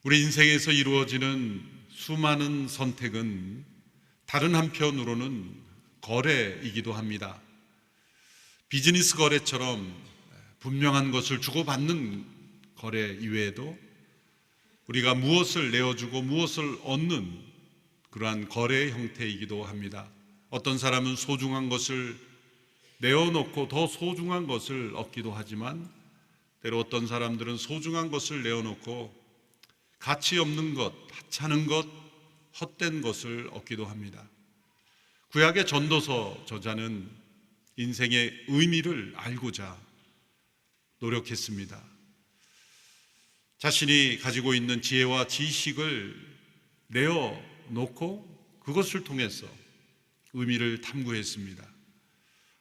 우리 인생에서 이루어지는 수많은 선택은 다른 한편으로는 거래이기도 합니다. 비즈니스 거래처럼 분명한 것을 주고받는 거래 이외에도 우리가 무엇을 내어주고 무엇을 얻는 그러한 거래의 형태이기도 합니다. 어떤 사람은 소중한 것을 내어놓고 더 소중한 것을 얻기도 하지만, 때로 어떤 사람들은 소중한 것을 내어놓고 가치 없는 것, 하찮은 것, 헛된 것을 얻기도 합니다. 구약의 전도서 저자는 인생의 의미를 알고자 노력했습니다. 자신이 가지고 있는 지혜와 지식을 내어놓고 그것을 통해서 의미를 탐구했습니다.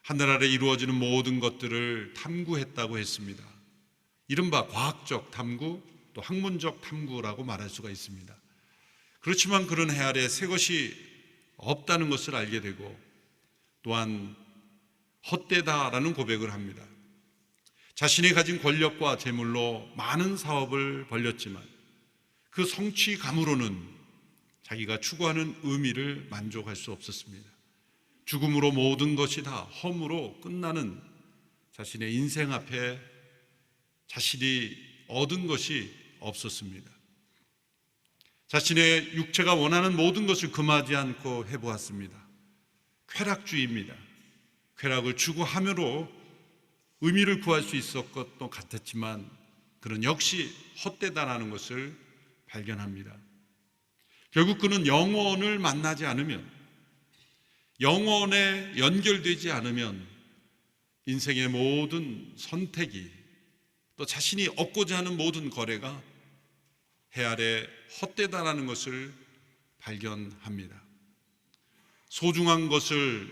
하늘 아래 이루어지는 모든 것들을 탐구했다고 했습니다. 이른바 과학적 탐구, 또 학문적 탐구라고 말할 수가 있습니다. 그렇지만 그런 해 아래 새 것이 없다는 것을 알게 되고, 또한 헛되다라는 고백을 합니다. 자신이 가진 권력과 재물로 많은 사업을 벌렸지만 그 성취감으로는 자기가 추구하는 의미를 만족할 수 없었습니다. 죽음으로 모든 것이 다 험으로 끝나는 자신의 인생 앞에 자신이 얻은 것이 없었습니다. 자신의 육체가 원하는 모든 것을 금하지 않고 해보았습니다. 쾌락주의입니다. 쾌락을 추구함으로 의미를 구할 수 있었던 것 같았지만 그는 역시 헛되다라는 것을 발견합니다. 결국 그는 영혼을 만나지 않으면, 영혼에 연결되지 않으면 인생의 모든 선택이, 또 자신이 얻고자 하는 모든 거래가 해 아래 헛되다라는 것을 발견합니다. 소중한 것을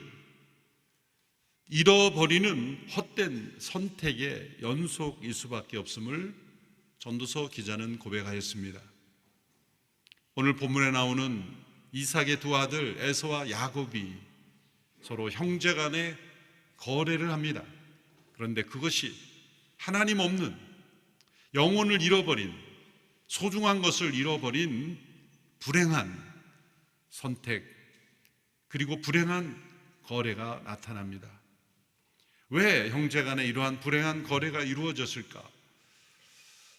잃어버리는 헛된 선택의 연속일 수밖에 없음을 전도서 기자는 고백하였습니다. 오늘 본문에 나오는 이삭의 두 아들 에서와 야곱이 서로 형제 간에 거래를 합니다. 그런데 그것이 하나님 없는, 영혼을 잃어버린, 소중한 것을 잃어버린 불행한 선택, 그리고 불행한 거래가 나타납니다. 왜 형제 간에 이러한 불행한 거래가 이루어졌을까?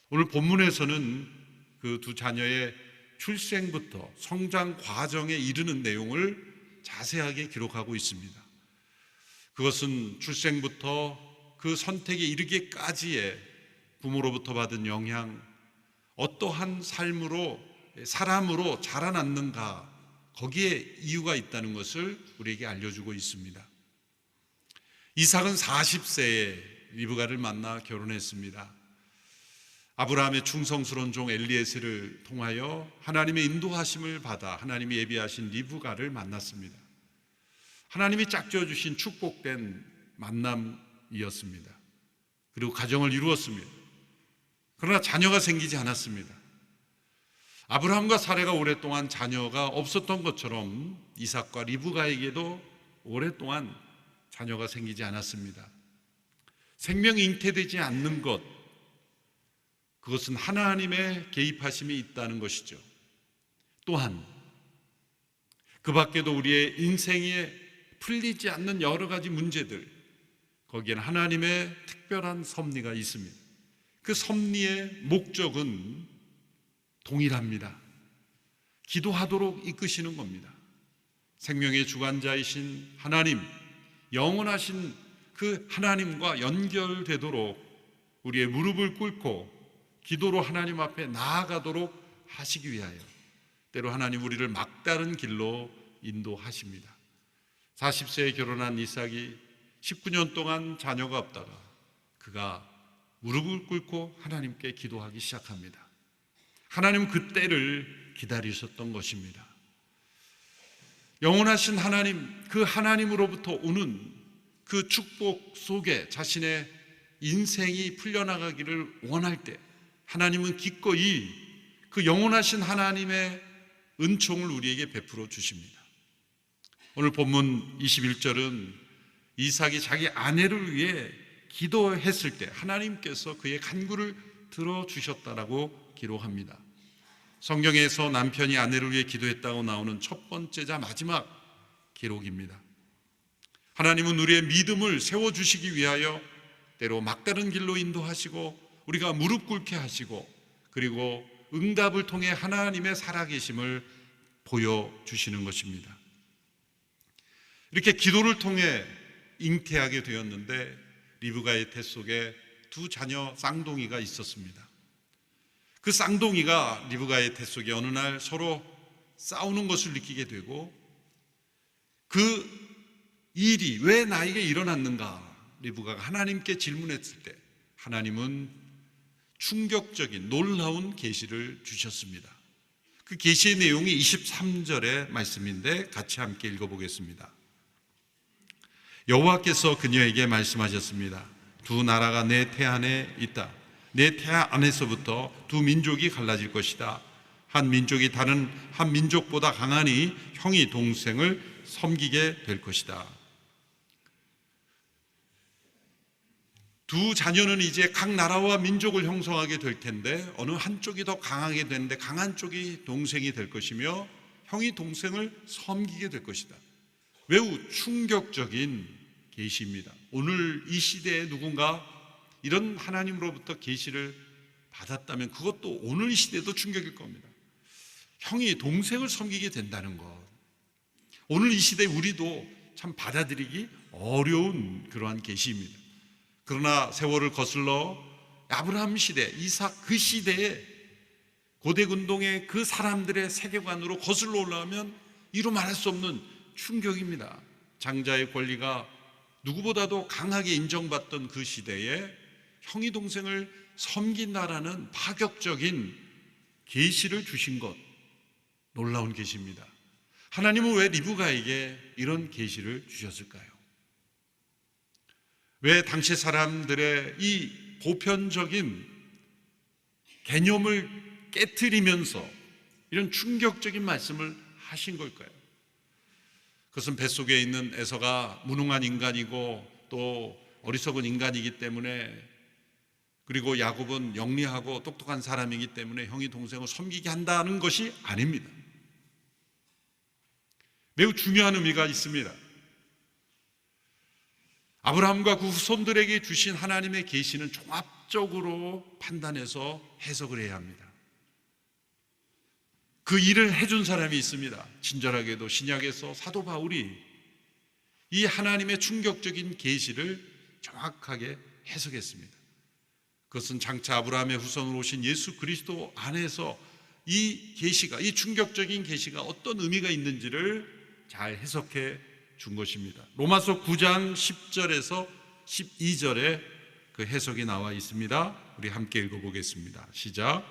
오늘 본문에서는 그 두 자녀의 출생부터 성장 과정에 이르는 내용을 자세하게 기록하고 있습니다. 그것은 출생부터 그 선택에 이르기까지의 부모로부터 받은 영향, 어떠한 삶으로, 사람으로 자라났는가, 거기에 이유가 있다는 것을 우리에게 알려주고 있습니다. 이삭은 40세에 리브가를 만나 결혼했습니다. 아브라함의 충성스러운 종 엘리에셀을 통하여 하나님의 인도하심을 받아 하나님이 예비하신 리브가를 만났습니다. 하나님이 짝지어 주신 축복된 만남이었습니다. 그리고 가정을 이루었습니다. 그러나 자녀가 생기지 않았습니다. 아브라함과 사레가 오랫동안 자녀가 없었던 것처럼 이삭과 리브가에게도 오랫동안 자녀가 생기지 않았습니다. 생명이 잉태되지 않는 것, 그것은 하나님의 개입하심이 있다는 것이죠. 또한 그 밖에도 우리의 인생에 풀리지 않는 여러 가지 문제들, 거기에는 하나님의 특별한 섭리가 있습니다. 그 섭리의 목적은 동일합니다. 기도하도록 이끄시는 겁니다. 생명의 주관자이신 하나님, 영원하신 그 하나님과 연결되도록 우리의 무릎을 꿇고 기도로 하나님 앞에 나아가도록 하시기 위하여 때로 하나님 우리를 막다른 길로 인도하십니다. 40세에 결혼한 이삭이 19년 동안 자녀가 없다가 그가 무릎을 꿇고 하나님께 기도하기 시작합니다. 하나님은 그 때를 기다리셨던 것입니다. 영원하신 하나님, 그 하나님으로부터 오는 그 축복 속에 자신의 인생이 풀려나가기를 원할 때 하나님은 기꺼이 그 영원하신 하나님의 은총을 우리에게 베풀어 주십니다. 오늘 본문 21절은 이삭이 자기 아내를 위해 기도했을 때 하나님께서 그의 간구를 들어주셨다라고 기록합니다. 성경에서 남편이 아내를 위해 기도했다고 나오는 첫 번째자 마지막 기록입니다. 하나님은 우리의 믿음을 세워주시기 위하여 때로 막다른 길로 인도하시고 우리가 무릎 꿇게 하시고 그리고 응답을 통해 하나님의 살아계심을 보여주시는 것입니다. 이렇게 기도를 통해 잉태하게 되었는데 리브가의 태 속에 두 자녀 쌍둥이가 있었습니다. 그 쌍둥이가 리브가의 태 속에 어느 날 서로 싸우는 것을 느끼게 되고 그 일이 왜 나에게 일어났는가 리브가가 하나님께 질문했을 때 하나님은 충격적인 놀라운 계시를 주셨습니다. 그 계시의 내용이 23절의 말씀인데 같이 함께 읽어보겠습니다. 여호와께서 그녀에게 말씀하셨습니다. 두 나라가 내 태 안에 있다. 내 태 안에서부터 두 민족이 갈라질 것이다. 한 민족이 다른 한 민족보다 강하니 형이 동생을 섬기게 될 것이다. 두 자녀는 이제 각 나라와 민족을 형성하게 될 텐데 어느 한쪽이 더 강하게 되는데 강한 쪽이 동생이 될 것이며 형이 동생을 섬기게 될 것이다. 매우 충격적인 계시입니다. 오늘 이 시대에 누군가 이런 하나님으로부터 계시를 받았다면 그것도 오늘 이 시대도 충격일 겁니다. 형이 동생을 섬기게 된다는 것, 오늘 이 시대에 우리도 참 받아들이기 어려운 그러한 계시입니다. 그러나 세월을 거슬러 아브라함 시대, 이삭 그 시대에 고대 근동의 그 사람들의 세계관으로 거슬러 올라가면 이루 말할 수 없는 충격입니다. 장자의 권리가 누구보다도 강하게 인정받던 그 시대에 형이 동생을 섬긴다라는 파격적인 계시를 주신 것, 놀라운 계시입니다. 하나님은 왜 리브가에게 이런 계시를 주셨을까요? 왜 당시 사람들의 이 보편적인 개념을 깨트리면서 이런 충격적인 말씀을 하신 걸까요? 그것은 뱃속에 있는 에서가 무능한 인간이고 또 어리석은 인간이기 때문에, 그리고 야곱은 영리하고 똑똑한 사람이기 때문에 형이 동생을 섬기게 한다는 것이 아닙니다. 매우 중요한 의미가 있습니다. 아브라함과 그 후손들에게 주신 하나님의 계시는 종합적으로 판단해서 해석을 해야 합니다. 그 일을 해준 사람이 있습니다. 친절하게도 신약에서 사도 바울이 이 하나님의 충격적인 계시를 정확하게 해석했습니다. 그것은 장차 아브라함의 후손으로 오신 예수 그리스도 안에서 이 계시가, 이 충격적인 계시가 어떤 의미가 있는지를 잘 해석해 준 것입니다. 로마서 9장 10절에서 12절에 그 해석이 나와 있습니다. 우리 함께 읽어보겠습니다. 시작.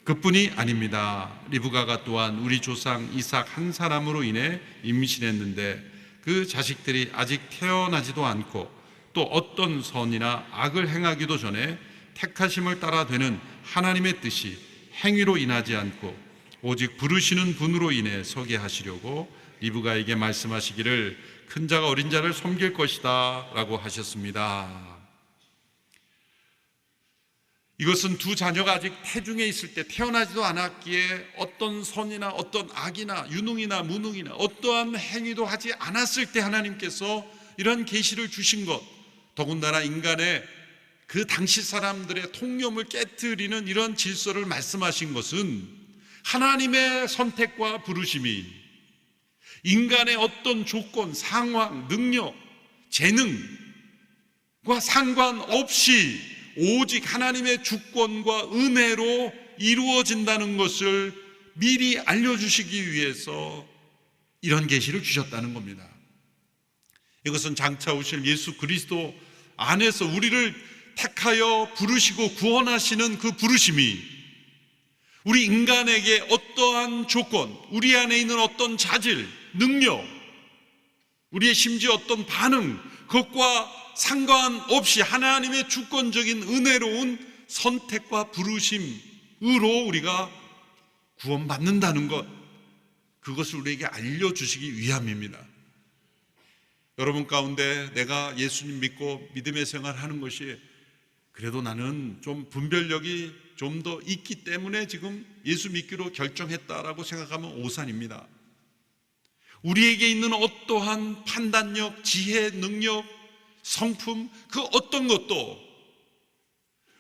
그뿐이 아닙니다. 리브가가 또한 우리 조상 이삭 한 사람으로 인해 임신했는데 그 자식들이 아직 태어나지도 않고 또 어떤 선이나 악을 행하기도 전에 택하심을 따라 되는 하나님의 뜻이 행위로 인하지 않고 오직 부르시는 분으로 인해 서게 하시려고 리브가에게 말씀하시기를 큰 자가 어린 자를 섬길 것이다 라고 하셨습니다. 이것은 두 자녀가 아직 태중에 있을 때 태어나지도 않았기에 어떤 선이나 어떤 악이나 유능이나 무능이나 어떠한 행위도 하지 않았을 때 하나님께서 이런 계시를 주신 것, 더군다나 인간의 그 당시 사람들의 통념을 깨트리는 이런 질서를 말씀하신 것은 하나님의 선택과 부르심이 인간의 어떤 조건, 상황, 능력, 재능과 상관없이 오직 하나님의 주권과 은혜로 이루어진다는 것을 미리 알려주시기 위해서 이런 계시를 주셨다는 겁니다. 이것은 장차 오실 예수 그리스도 안에서 우리를 택하여 부르시고 구원하시는 그 부르심이 우리 인간에게 어떠한 조건, 우리 안에 있는 어떤 자질, 능력, 우리의 심지어 어떤 반응, 그것과 상관없이 하나님의 주권적인 은혜로운 선택과 부르심으로 우리가 구원받는다는 것, 그것을 우리에게 알려주시기 위함입니다. 여러분 가운데 내가 예수님 믿고 믿음의 생활하는 것이 그래도 나는 좀 분별력이 좀 더 있기 때문에 지금 예수 믿기로 결정했다라고 생각하면 오산입니다. 우리에게 있는 어떠한 판단력, 지혜, 능력, 성품, 그 어떤 것도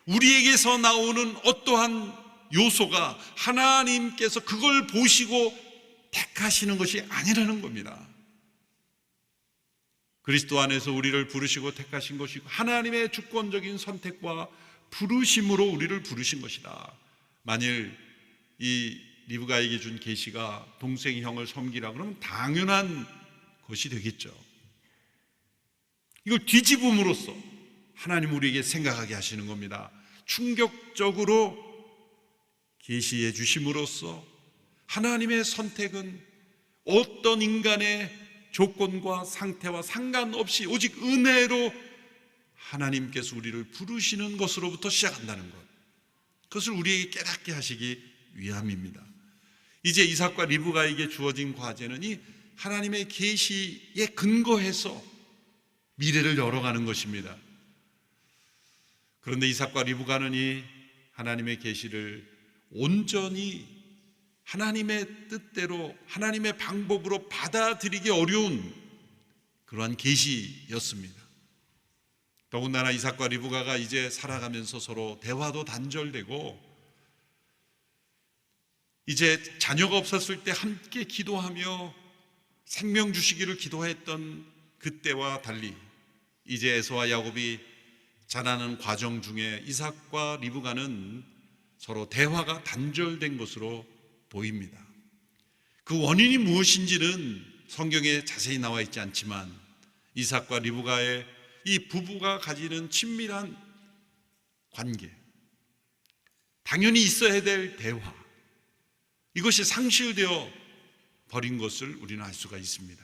우리에게서 나오는 어떠한 요소가 하나님께서 그걸 보시고 택하시는 것이 아니라는 겁니다. 그리스도 안에서 우리를 부르시고 택하신 것이고 하나님의 주권적인 선택과 부르심으로 우리를 부르신 것이다. 만일 이 리브가에게 준 계시가 동생이 형을 섬기라 그러면 당연한 것이 되겠죠. 이걸 뒤집음으로써 하나님 우리에게 생각하게 하시는 겁니다. 충격적으로 계시해 주심으로써 하나님의 선택은 어떤 인간의 조건과 상태와 상관없이 오직 은혜로 하나님께서 우리를 부르시는 것으로부터 시작한다는 것, 그것을 우리에게 깨닫게 하시기 위함입니다. 이제 이삭과 리브가에게 주어진 과제는 이 하나님의 계시에 근거해서 미래를 열어가는 것입니다. 그런데 이삭과 리브가는 이 하나님의 계시를 온전히 하나님의 뜻대로 하나님의 방법으로 받아들이기 어려운 그러한 계시였습니다. 더군다나 이삭과 리브가가 이제 살아가면서 서로 대화도 단절되고 이제 자녀가 없었을 때 함께 기도하며 생명 주시기를 기도했던 그때와 달리 이제 에서와 야곱이 자라는 과정 중에 이삭과 리브가는 서로 대화가 단절된 것으로 보입니다. 그 원인이 무엇인지는 성경에 자세히 나와 있지 않지만 이삭과 리브가의 이 부부가 가지는 친밀한 관계, 당연히 있어야 될 대화, 이것이 상실되어 버린 것을 우리는 알 수가 있습니다.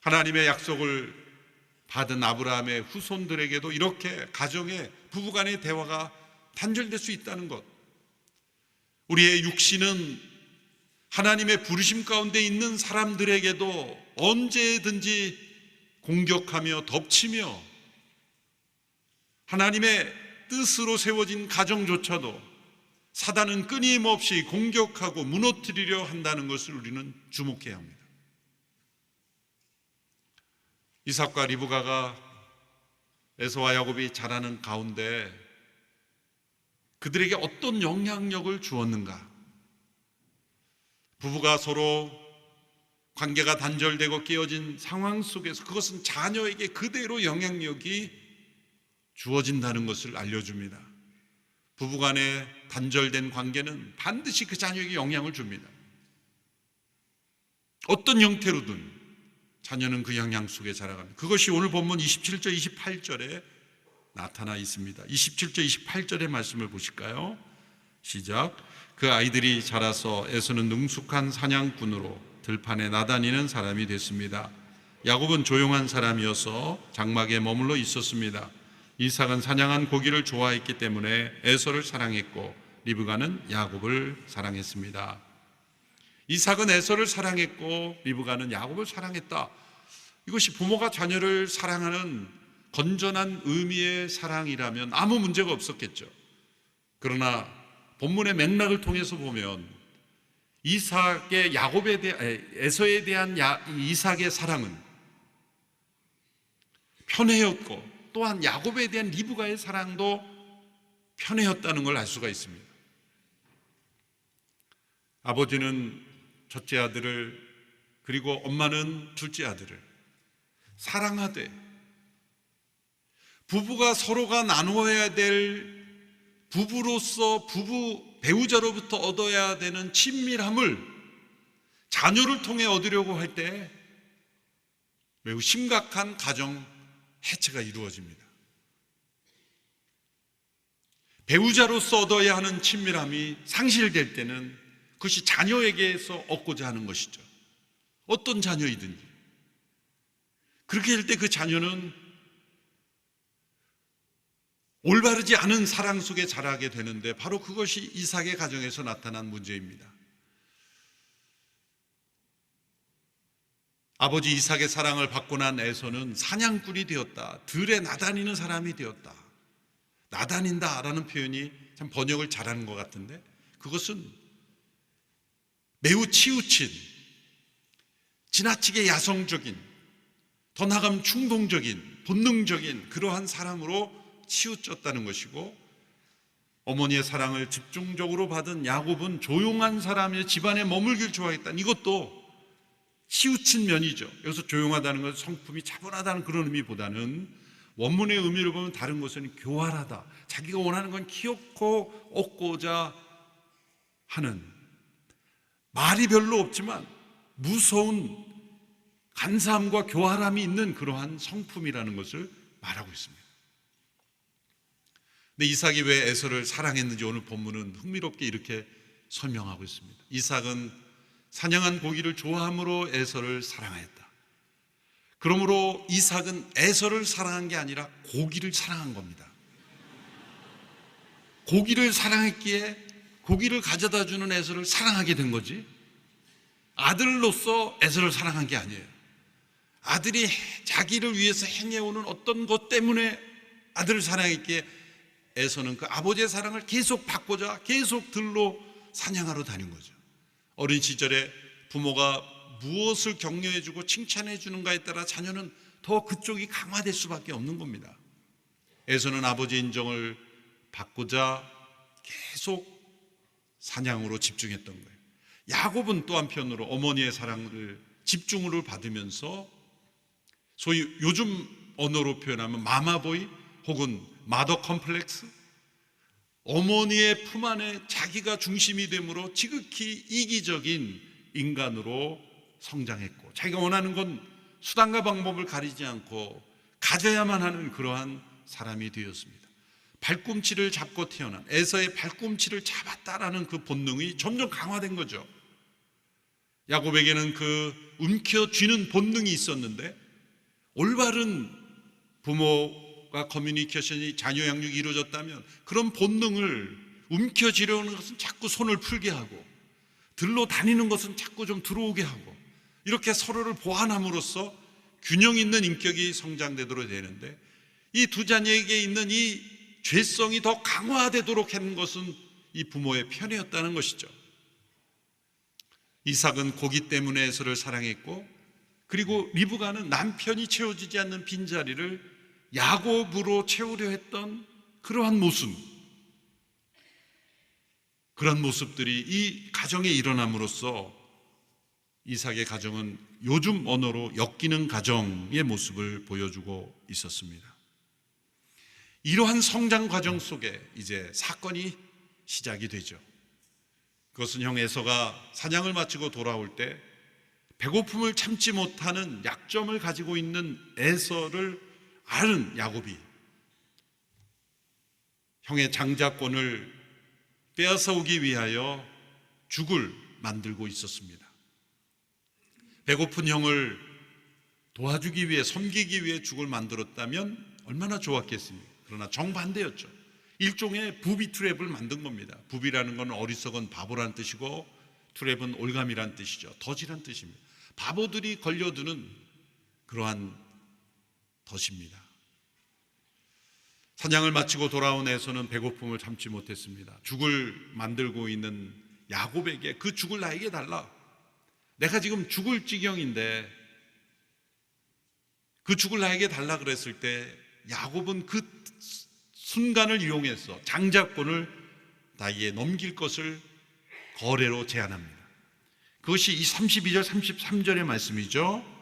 하나님의 약속을 받은 아브라함의 후손들에게도 이렇게 가정의 부부간의 대화가 단절될 수 있다는 것, 우리의 육신은 하나님의 부르심 가운데 있는 사람들에게도 언제든지 공격하며 덮치며 하나님의 뜻으로 세워진 가정조차도 사단은 끊임없이 공격하고 무너뜨리려 한다는 것을 우리는 주목해야 합니다. 이삭과 리브가가 에서와 야곱이 자라는 가운데 그들에게 어떤 영향력을 주었는가? 부부가 서로 관계가 단절되고 깨어진 상황 속에서 그것은 자녀에게 그대로 영향력이 주어진다는 것을 알려줍니다. 부부간의 단절된 관계는 반드시 그 자녀에게 영향을 줍니다. 어떤 형태로든 자녀는 그 영향 속에 자라갑니다. 그것이 오늘 본문 27절, 28절에 나타나 있습니다. 27절, 28절의 말씀을 보실까요? 시작. 그 아이들이 자라서 에서는 능숙한 사냥꾼으로 들판에 나다니는 사람이 됐습니다. 야곱은 조용한 사람이어서 장막에 머물러 있었습니다. 이삭은 사냥한 고기를 좋아했기 때문에 에서를 사랑했고 리브가는 야곱을 사랑했습니다. 이삭은 에서를 사랑했고 리브가는 야곱을 사랑했다. 이것이 부모가 자녀를 사랑하는 건전한 의미의 사랑이라면 아무 문제가 없었겠죠. 그러나 본문의 맥락을 통해서 보면 이삭의 야곱에 대한 에서에 대한 이삭의 사랑은 편애였고 또한 야곱에 대한 리브가의 사랑도 편애였다는 걸 알 수가 있습니다. 아버지는 첫째 아들을 그리고 엄마는 둘째 아들을 사랑하되 부부가 서로가 나누어야 될 부부로서 부부 배우자로부터 얻어야 되는 친밀함을 자녀를 통해 얻으려고 할 때 매우 심각한 가정 해체가 이루어집니다. 배우자로서 얻어야 하는 친밀함이 상실될 때는 그것이 자녀에게서 얻고자 하는 것이죠. 어떤 자녀이든지. 그렇게 될 때 그 자녀는 올바르지 않은 사랑 속에 자라게 되는데 바로 그것이 이삭의 가정에서 나타난 문제입니다. 아버지 이삭의 사랑을 받고 난 에서는 사냥꾼이 되었다. 들에 나다니는 사람이 되었다. 나다닌다라는 표현이 참 번역을 잘하는 것 같은데, 그것은 매우 치우친, 지나치게 야성적인, 더 나아가면 충동적인, 본능적인 그러한 사람으로 치우쳤다는 것이고, 어머니의 사랑을 집중적으로 받은 야곱은 조용한 사람의 집안에 머물길 좋아했다는, 이것도 치우친 면이죠. 여기서 조용하다는 것은 성품이 차분하다는 그런 의미보다는 원문의 의미를 보면 다른 것은 교활하다, 자기가 원하는 건 키웠고 얻고자 하는, 말이 별로 없지만 무서운 간사함과 교활함이 있는 그러한 성품이라는 것을 말하고 있습니다. 근데 이삭이 왜 에서를 사랑했는지 오늘 본문은 흥미롭게 이렇게 설명하고 있습니다. 이삭은 사냥한 고기를 좋아함으로 에서를 사랑하였다. 그러므로 이삭은 에서를 사랑한 게 아니라 고기를 사랑한 겁니다. 고기를 사랑했기에 고기를 가져다 주는 에서를 사랑하게 된 거지, 아들로서 에서를 사랑한 게 아니에요. 아들이 자기를 위해서 행해오는 어떤 것 때문에 아들을 사랑했기에 에서는 그 아버지의 사랑을 계속 받고자 계속 들로 사냥하러 다닌 거죠. 어린 시절에 부모가 무엇을 격려해주고 칭찬해주는가에 따라 자녀는 더 그쪽이 강화될 수밖에 없는 겁니다. 에서는 아버지의 인정을 받고자 계속 사냥으로 집중했던 거예요. 야곱은 또 한편으로 어머니의 사랑을 집중으로 받으면서 소위 요즘 언어로 표현하면 마마보이 혹은 마더 컴플렉스, 어머니의 품 안에 자기가 중심이 되므로 지극히 이기적인 인간으로 성장했고, 자기가 원하는 건 수단과 방법을 가리지 않고 가져야만 하는 그러한 사람이 되었습니다. 발꿈치를 잡고 태어난, 에서의 발꿈치를 잡았다라는 그 본능이 점점 강화된 거죠. 야곱에게는 그 움켜쥐는 본능이 있었는데, 올바른 부모가 커뮤니케이션이, 자녀 양육이 이루어졌다면 그런 본능을 움켜쥐려는 것은 자꾸 손을 풀게 하고, 들로 다니는 것은 자꾸 좀 들어오게 하고, 이렇게 서로를 보완함으로써 균형 있는 인격이 성장되도록 되는데, 이 두 자녀에게 있는 이 죄성이 더 강화되도록 하는 것은 이 부모의 편이었다는 것이죠. 이삭은 고기 때문에 에서를 사랑했고, 그리고 리브가는 남편이 채워지지 않는 빈자리를 야곱으로 채우려 했던 그러한 모습, 그런 모습들이 이 가정에 일어남으로써 이삭의 가정은 요즘 언어로 엮이는 가정의 모습을 보여주고 있었습니다. 이러한 성장 과정 속에 이제 사건이 시작이 되죠. 그것은 형 에서가 사냥을 마치고 돌아올 때 배고픔을 참지 못하는 약점을 가지고 있는 에서를 아는 야곱이 형의 장자권을 빼앗아오기 위하여 죽을 만들고 있었습니다. 배고픈 형을 도와주기 위해, 섬기기 위해 죽을 만들었다면 얼마나 좋았겠습니까? 그러나 정반대였죠. 일종의 부비 트랩을 만든 겁니다. 부비라는 건 어리석은 바보란 뜻이고, 트랩은 올감이란 뜻이죠. 덫이란 뜻입니다. 바보들이 걸려드는 그러한 덫입니다. 사냥을 마치고 돌아온 에서는 배고픔을 참지 못했습니다. 죽을 만들고 있는 야곱에게 그 죽을 나에게 달라, 내가 지금 죽을 지경인데 그 죽을 나에게 달라 그랬을 때 야곱은 그 순간을 이용해서 장자권을 나에게 넘길 것을 거래로 제안합니다. 그것이 이 32절 33절의 말씀이죠.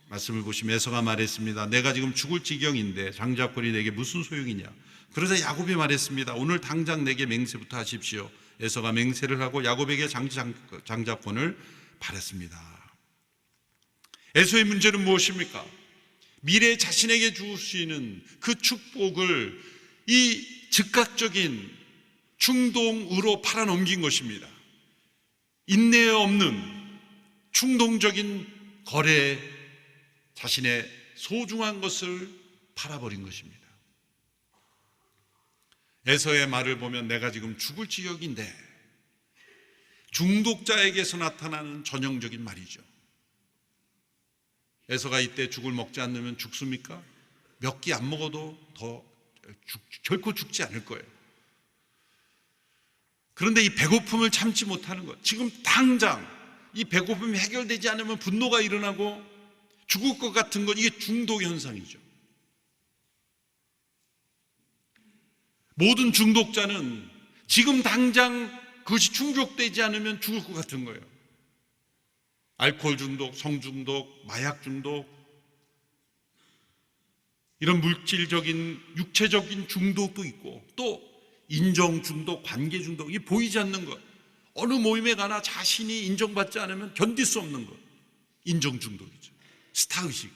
말씀을 보시면 에서가 말했습니다. 내가 지금 죽을 지경인데 장자권이 내게 무슨 소용이냐. 그러자 야곱이 말했습니다. 오늘 당장 내게 맹세부터 하십시오. 에서가 맹세를 하고 야곱에게 장자권을 바랬습니다. 에서의 문제는 무엇입니까? 미래에 자신에게 주시는 그 축복을 이 즉각적인 충동으로 팔아넘긴 것입니다. 인내 없는 충동적인 거래에 자신의 소중한 것을 팔아버린 것입니다. 에서의 말을 보면 내가 지금 죽을 지경인데, 중독자에게서 나타나는 전형적인 말이죠. 에서가 이때 죽을 먹지 않으면 죽습니까? 몇 끼 안 먹어도 결코 죽지 않을 거예요. 그런데 이 배고픔을 참지 못하는 것, 지금 당장 이 배고픔이 해결되지 않으면 분노가 일어나고 죽을 것 같은 것, 이게 중독 현상이죠. 모든 중독자는 지금 당장 그것이 충족되지 않으면 죽을 것 같은 거예요. 알코올 중독, 성중독, 마약 중독, 이런 물질적인 육체적인 중독도 있고, 또 인정 중독, 관계 중독, 이 보이지 않는 것, 어느 모임에 가나 자신이 인정받지 않으면 견딜 수 없는 것, 인정 중독이죠. 스타의식,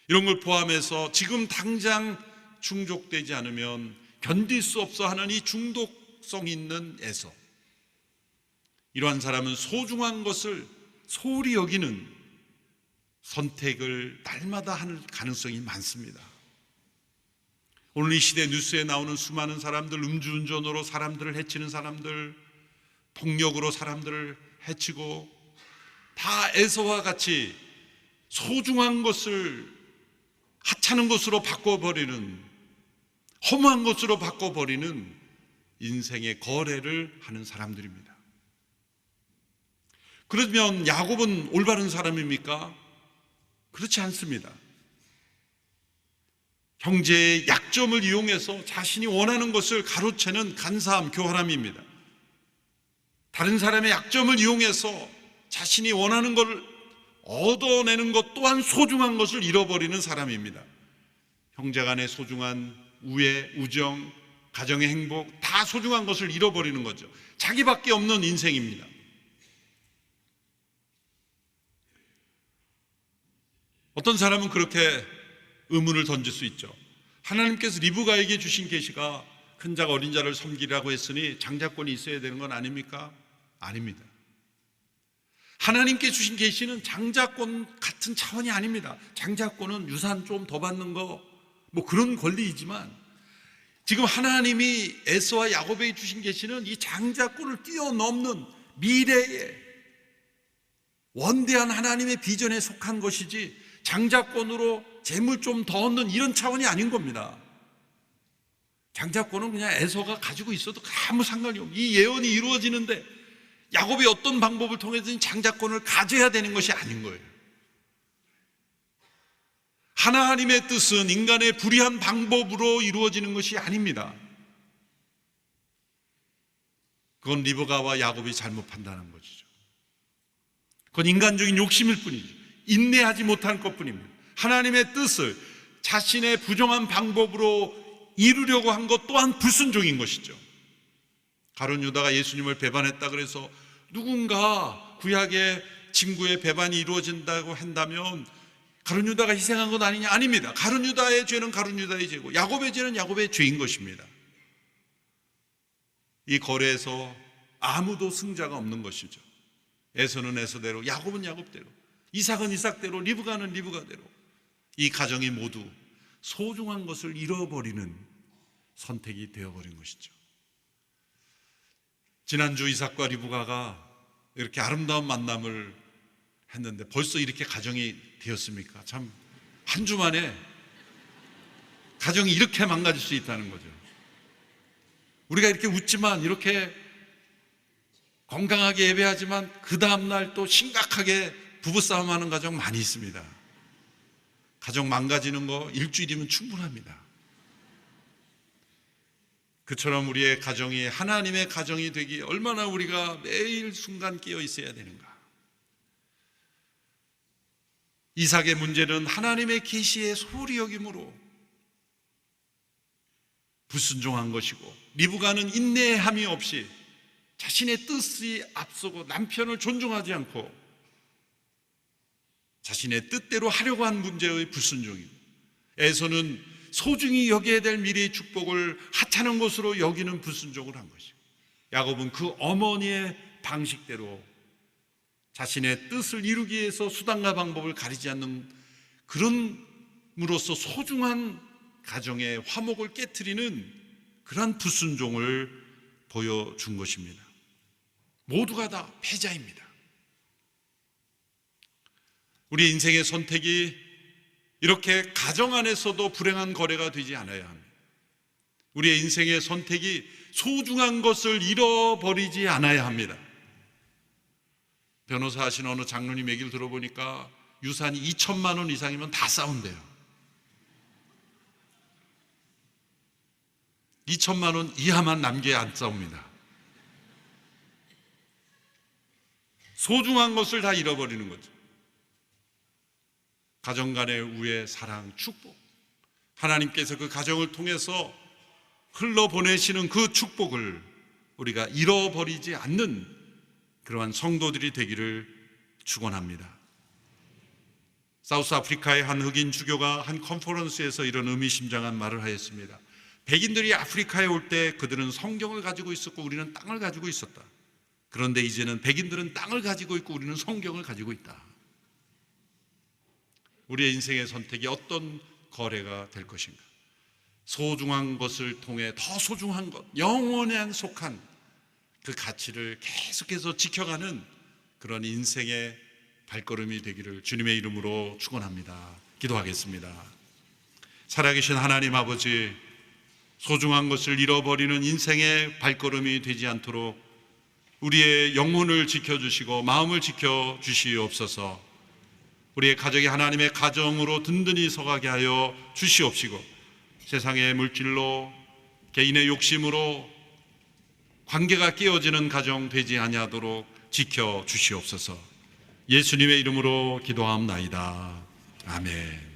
이런 걸 포함해서 지금 당장 충족되지 않으면 견딜 수 없어 하는 이 중독성 있는 애서, 이러한 사람은 소중한 것을 소홀히 여기는 선택을 날마다 하는 가능성이 많습니다. 오늘 이 시대 뉴스에 나오는 수많은 사람들, 음주운전으로 사람들을 해치는 사람들, 폭력으로 사람들을 해치고, 다 에서와 같이 소중한 것을 하찮은 것으로 바꿔버리는, 허무한 것으로 바꿔버리는 인생의 거래를 하는 사람들입니다. 그러면 야곱은 올바른 사람입니까? 그렇지 않습니다. 형제의 약점을 이용해서 자신이 원하는 것을 가로채는 간사함, 교활함입니다. 다른 사람의 약점을 이용해서 자신이 원하는 것을 얻어내는 것 또한 소중한 것을 잃어버리는 사람입니다. 형제간의 소중한 우애, 우정, 가정의 행복, 다 소중한 것을 잃어버리는 거죠. 자기밖에 없는 인생입니다. 어떤 사람은 그렇게 의문을 던질 수 있죠. 하나님께서 리브가에게 주신 계시가 큰 자가 어린 자를 섬기라고 했으니 장자권이 있어야 되는 건 아닙니까? 아닙니다. 하나님께 주신 계시는 장자권 같은 차원이 아닙니다. 장자권은 유산 좀 더 받는 거, 뭐 그런 권리이지만, 지금 하나님이 에서와 야곱에게 주신 계시는 이 장자권을 뛰어넘는 미래의 원대한 하나님의 비전에 속한 것이지, 장자권으로 재물 좀 더 얻는 이런 차원이 아닌 겁니다. 장자권은 그냥 에서가 가지고 있어도 아무 상관이 없고, 이 예언이 이루어지는데 야곱이 어떤 방법을 통해서든 장자권을 가져야 되는 것이 아닌 거예요. 하나님의 뜻은 인간의 불의한 방법으로 이루어지는 것이 아닙니다. 그건 리브가와 야곱이 잘못 판단한 것이죠. 그건 인간적인 욕심일 뿐이죠. 인내하지 못한 것뿐입니다. 하나님의 뜻을 자신의 부정한 방법으로 이루려고 한 것 또한 불순종인 것이죠. 가룟 유다가 예수님을 배반했다 그래서 누군가 구약의 친구의 배반이 이루어진다고 한다면 가룟 유다가 희생한 것 아니냐? 아닙니다. 가룟 유다의 죄는 가룟 유다의 죄고 야곱의 죄는 야곱의 죄인 것입니다. 이 거래에서 아무도 승자가 없는 것이죠. 에서는 에서대로, 야곱은 야곱대로, 이삭은 이삭대로, 리브가는 리브가대로, 이 가정이 모두 소중한 것을 잃어버리는 선택이 되어버린 것이죠. 지난주 이삭과 리브가가 이렇게 아름다운 만남을 했는데 벌써 이렇게 가정이 되었습니까? 참, 한 주 만에 가정이 이렇게 망가질 수 있다는 거죠. 우리가 이렇게 웃지만, 이렇게 건강하게 예배하지만 그 다음날 또 심각하게 부부싸움하는 가정 많이 있습니다. 가정 망가지는 거 일주일이면 충분합니다. 그처럼 우리의 가정이 하나님의 가정이 되기 얼마나 우리가 매일 순간 깨어 있어야 되는가. 이삭의 문제는 하나님의 계시의 소홀히 여김으로 불순종한 것이고, 리브가는 인내함이 없이 자신의 뜻이 앞서고 남편을 존중하지 않고 자신의 뜻대로 하려고 한 문제의 불순종입니다. 에서는 소중히 여겨야 될 미래의 축복을 하찮은 것으로 여기는 불순종을 한 것이고, 야곱은 그 어머니의 방식대로 자신의 뜻을 이루기 위해서 수단과 방법을 가리지 않는, 그런으로서 소중한 가정의 화목을 깨트리는 그러한 불순종을 보여준 것입니다. 모두가 다 패자입니다. 우리 인생의 선택이 이렇게 가정 안에서도 불행한 거래가 되지 않아야 합니다. 우리의 인생의 선택이 소중한 것을 잃어버리지 않아야 합니다. 변호사 하신 어느 장로님 얘기를 들어보니까 유산이 2천만 원 이상이면 다 싸운대요. 2천만 원 이하만 남겨야 안 싸웁니다. 소중한 것을 다 잃어버리는 거죠. 가정 간의 우애, 사랑, 축복, 하나님께서 그 가정을 통해서 흘러보내시는 그 축복을 우리가 잃어버리지 않는 그러한 성도들이 되기를 축원합니다. 사우스 아프리카의 한 흑인 주교가 한 컨퍼런스에서 이런 의미심장한 말을 하였습니다. 백인들이 아프리카에 올 때 그들은 성경을 가지고 있었고 우리는 땅을 가지고 있었다. 그런데 이제는 백인들은 땅을 가지고 있고 우리는 성경을 가지고 있다. 우리의 인생의 선택이 어떤 거래가 될 것인가? 소중한 것을 통해 더 소중한 것, 영원에 속한 그 가치를 계속해서 지켜가는 그런 인생의 발걸음이 되기를 주님의 이름으로 축원합니다. 기도하겠습니다. 살아계신 하나님 아버지, 소중한 것을 잃어버리는 인생의 발걸음이 되지 않도록 우리의 영혼을 지켜주시고 마음을 지켜주시옵소서. 우리의 가정이 하나님의 가정으로 든든히 서가게 하여 주시옵시고, 세상의 물질로 개인의 욕심으로 관계가 깨어지는 가정 되지 아니하도록 지켜주시옵소서. 예수님의 이름으로 기도하옵나이다. 아멘.